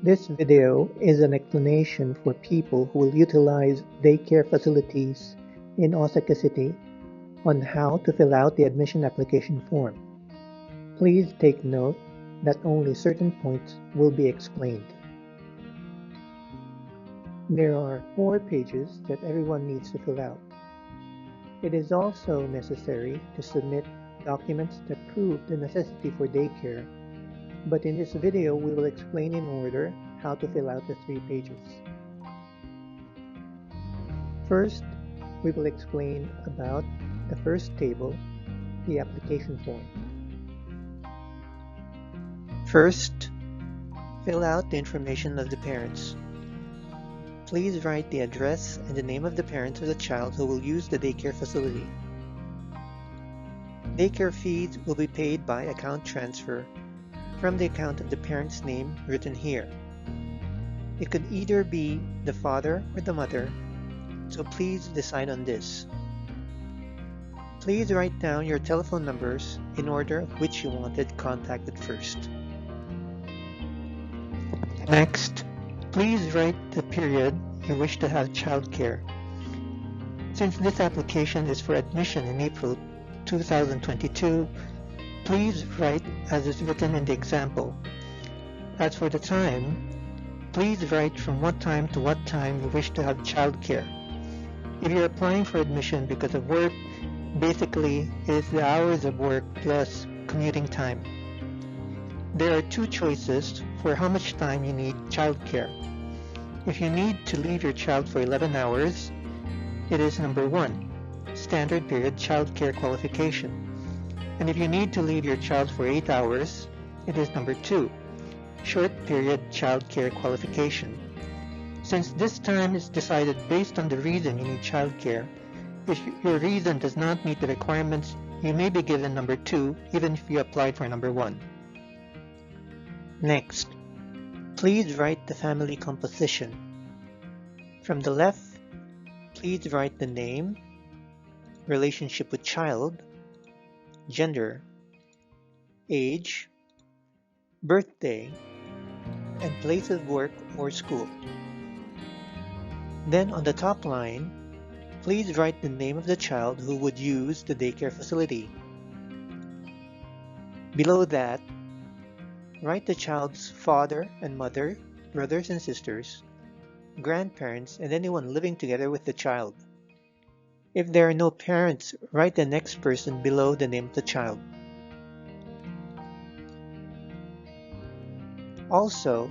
This video is an explanation for people who will utilize daycare facilities in Osaka City on how to fill out the admission application form. Please take note that only certain points will be explained. There are 4 pages that everyone needs to fill out. It is also necessary to submit documents that prove the necessity for daycare, but in this video we will explain in order how to fill out the 3 pages. First, we will explain about the first table, the application form. First, fill out the information of the parents. Please write the address and the name of the parents of the child who will use the daycare facility. Daycare fees will be paid by account transfer from the account of the parent's name written here. It could either be the father or the mother, so please decide on this. Please write down your telephone numbers in order of which you wanted contacted first. Next, please write the period you wish to have childcare. Since this application is for admission in April 2022, please write as is written in the example. As for the time, please write from what time to what time you wish to have childcare. If you're applying for admission because of work, basically it is the hours of work plus commuting time. There are 2 choices for how much time you need childcare. If you need to leave your child for 11 hours, it is number 1, standard period childcare qualification. And if you need to leave your child for 8 hours, it is number 2, short period childcare qualification. Since this time is decided based on the reason you need childcare, if your reason does not meet the requirements, you may be given number 2 even if you applied for number 1. Next, please write the family composition. From the left, please write the name, relationship with child, gender, age, birthday, and place of work or school. Then on the top line, please write the name of the child who would use the daycare facility. Below that, write the child's father and mother, brothers and sisters, grandparents, and anyone living together with the child. If there are no parents, write the next person below the name of the child. Also,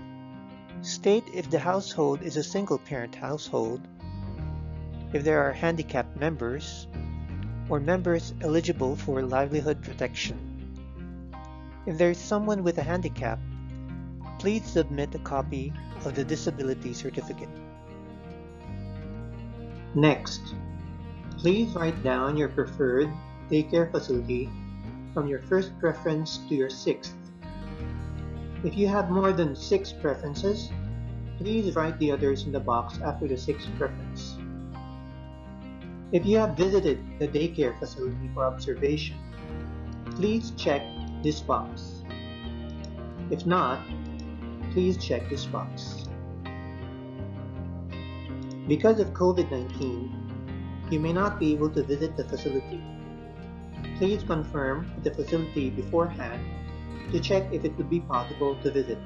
state if the household is a single-parent household, if there are handicapped members, or members eligible for livelihood protection. If there is someone with a handicap, please submit a copy of the disability certificate. Next, please write down your preferred daycare facility from your first preference to your 6th. If you have more than 6 preferences, please write the others in the box after the 6th preference. If you have visited the daycare facility for observation, please check this box. If not, please check this box. Because of COVID-19, you may not be able to visit the facility. Please confirm with the facility beforehand to check if it would be possible to visit.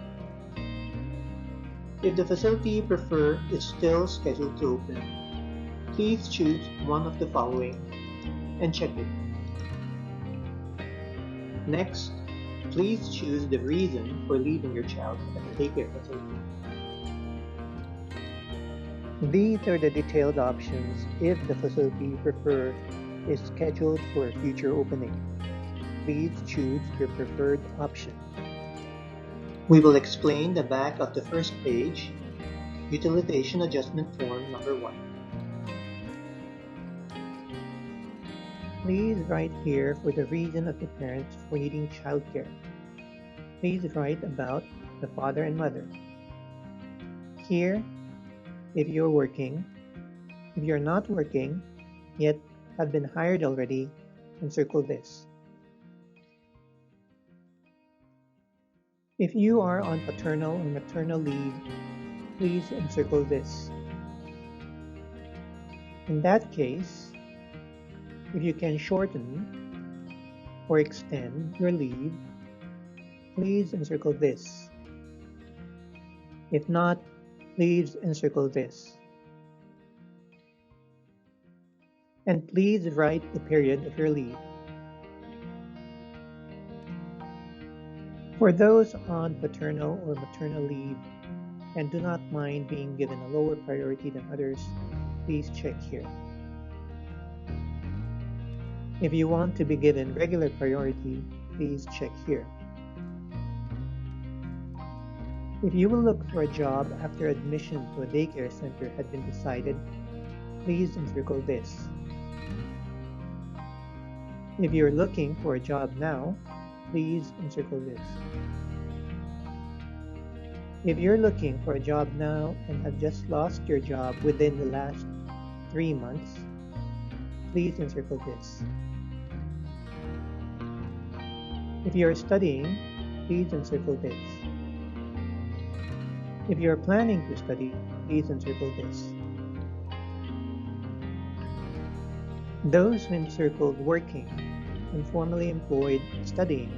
If the facility you prefer is still scheduled to open, please choose one of the following and check it. Next, please choose the reason for leaving your child at the daycare facility. These are the detailed options if the facility you prefer is scheduled for a future opening. Please choose your preferred option. We will explain the back of the first page, Utilization Adjustment Form number 1. Please write here for the reason of the parents for needing childcare. Please write about the father and mother. Here, if you're working. If you're not working, yet have been hired already, encircle this. If you are on paternal or maternal leave, please encircle this. In that case, if you can shorten or extend your leave, please encircle this. If not, please encircle this. And please write the period of your leave. For those on paternal or maternal leave and do not mind being given a lower priority than others, please check here. If you want to be given regular priority, please check here. If you will look for a job after admission to a daycare center had been decided, please encircle this. If you're looking for a job now, please encircle this. If you're looking for a job now and have just lost your job within the last 3 months, please encircle this. If you're studying, please encircle this. If you're planning to study, please encircle this. Those who encircled working, informally employed, studying,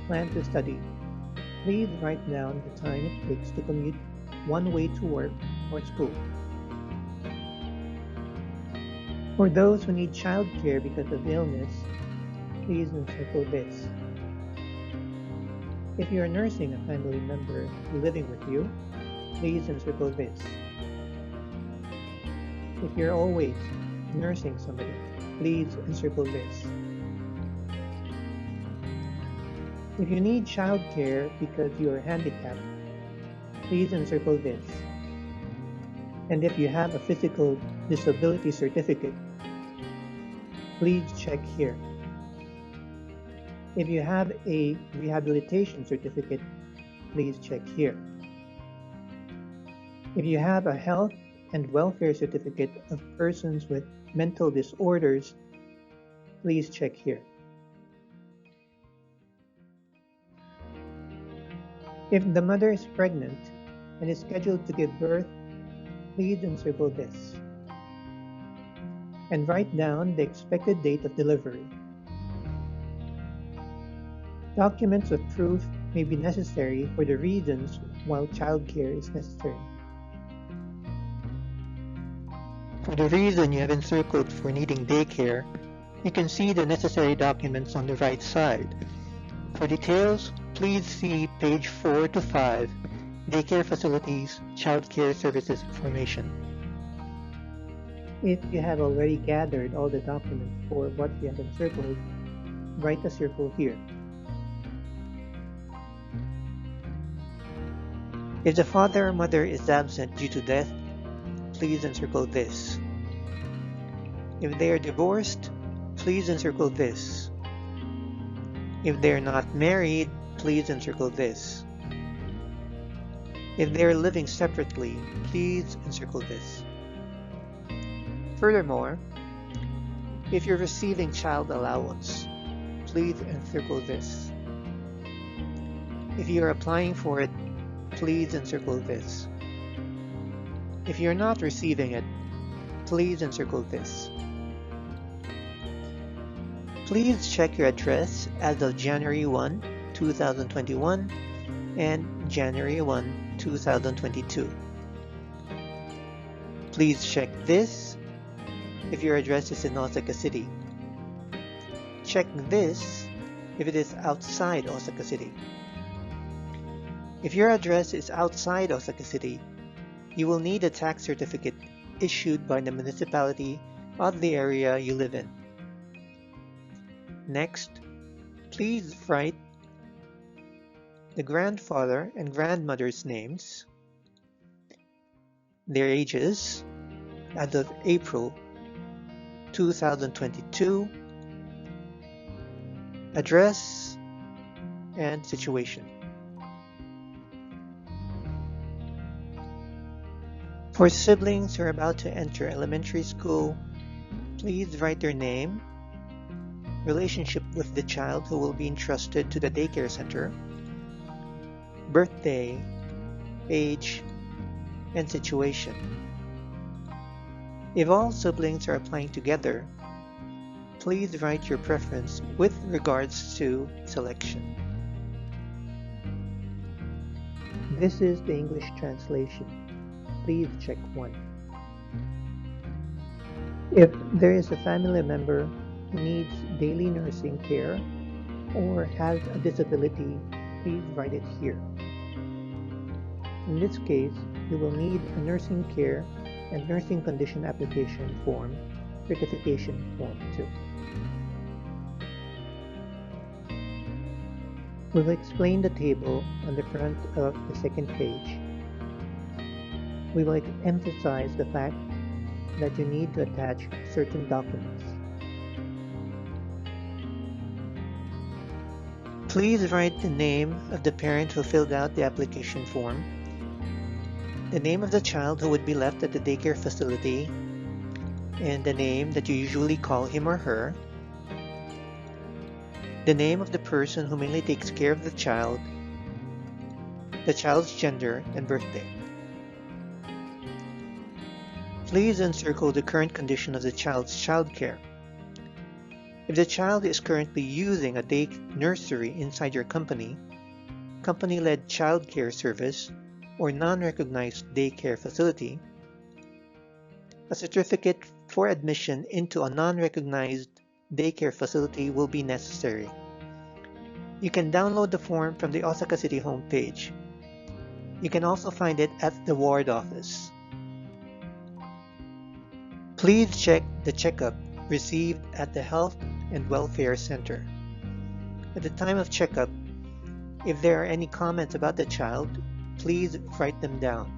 plan to study, please write down the time it takes to commute one way to work or school. For those who need childcare because of illness, please encircle this. If you are nursing a family member living with you, please encircle this. If you're always nursing somebody, please encircle this. If you need childcare because you are handicapped, please encircle this. And if you have a physical disability certificate, please check here. If you have a rehabilitation certificate, please check here. If you have a health and welfare certificate of persons with mental disorders, please check here. If the mother is pregnant and is scheduled to give birth, please encircle this. And write down the expected date of delivery. Documents of proof may be necessary for the reasons while childcare is necessary. For the reason you have encircled for needing daycare, you can see the necessary documents on the right side. For details, please see page 4 to 5, Daycare Facilities, Childcare Services Information. If you have already gathered all the documents for what you have encircled, write a circle here. If the father or mother is absent due to death, please encircle this. If they are divorced, please encircle this. If they are not married, please encircle this. If they are living separately, please encircle this. Furthermore, if you're receiving child allowance, please encircle this. If you are applying for it, please encircle this. If you're not receiving it, please encircle this. Please check your address as of January 1, 2021 and January 1, 2022. Please check this if your address is in Osaka City. Check this if it is outside Osaka City. If your address is outside Osaka City, you will need a tax certificate issued by the municipality of the area you live in. Next, please write the grandfather and grandmother's names, their ages as of April 2022, address, and situation. For siblings who are about to enter elementary school, please write their name, relationship with the child who will be entrusted to the daycare center, birthday, age, and situation. If all siblings are applying together, please write your preference with regards to selection. This is the English translation. Please check 1. If there is a family member who needs daily nursing care or has a disability, please write it here. In this case, you will need a nursing care and nursing condition application form, certification form 2. We will explain the table on the front of the second page. We will emphasize the fact that you need to attach certain documents. Please write the name of the parent who filled out the application form, the name of the child who would be left at the daycare facility, and the name that you usually call him or her, the name of the person who mainly takes care of the child's gender and birthday. Please encircle the current condition of the child's childcare. If the child is currently using a day nursery inside your company-led childcare service, or non-recognized daycare facility, a certificate for admission into a non-recognized daycare facility will be necessary. You can download the form from the Osaka City homepage. You can also find it at the ward office. Please check the checkup received at the Health and Welfare Center. At the time of checkup, if there are any comments about the child, please write them down.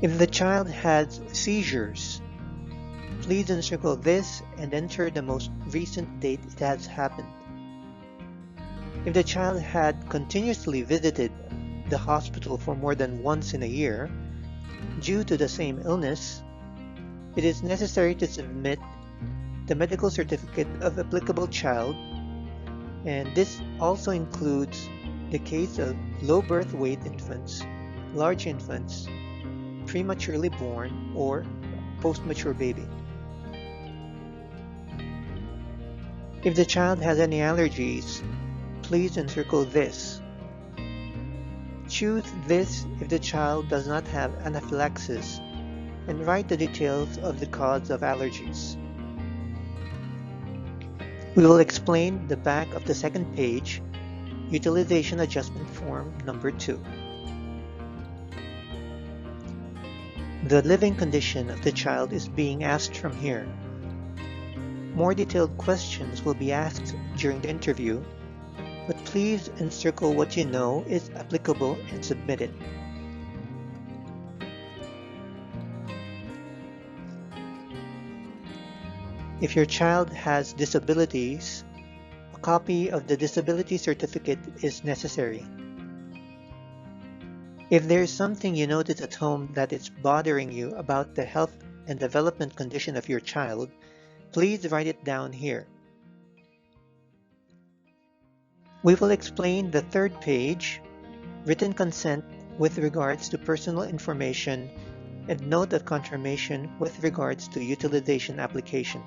If the child has seizures, please encircle this and enter the most recent date it has happened. If the child had continuously visited the hospital for more than once in a year due to the same illness, it is necessary to submit the medical certificate of applicable child, and this also includes the case of low birth weight infants, large infants, prematurely born, or post-mature baby. If the child has any allergies, please encircle this. Choose this if the child does not have anaphylaxis, and write the details of the cause of allergies. We will explain the back of the second page, Utilization Adjustment Form number 2. The living condition of the child is being asked from here. More detailed questions will be asked during the interview, but please encircle what you know is applicable and submit it. If your child has disabilities, a copy of the disability certificate is necessary. If there is something you notice at home that is bothering you about the health and development condition of your child, please write it down here. We will explain the third page, written consent with regards to personal information, and note of confirmation with regards to utilization application.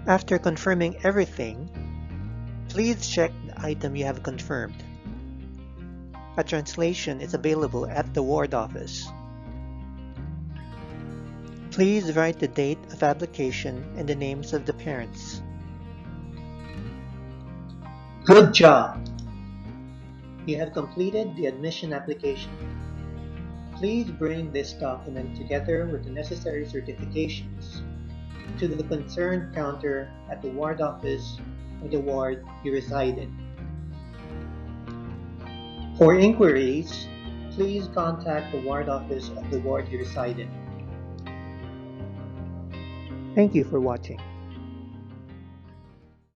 After confirming everything, please check the item you have confirmed. A translation is available at the ward office. Please write the date of application and the names of the parents. Good job! You have completed the admission application. Please bring this document together with the necessary certifications to the concerned counter at the ward office or the ward you reside in. For inquiries, please contact the ward office of the ward you reside in. Thank you for watching.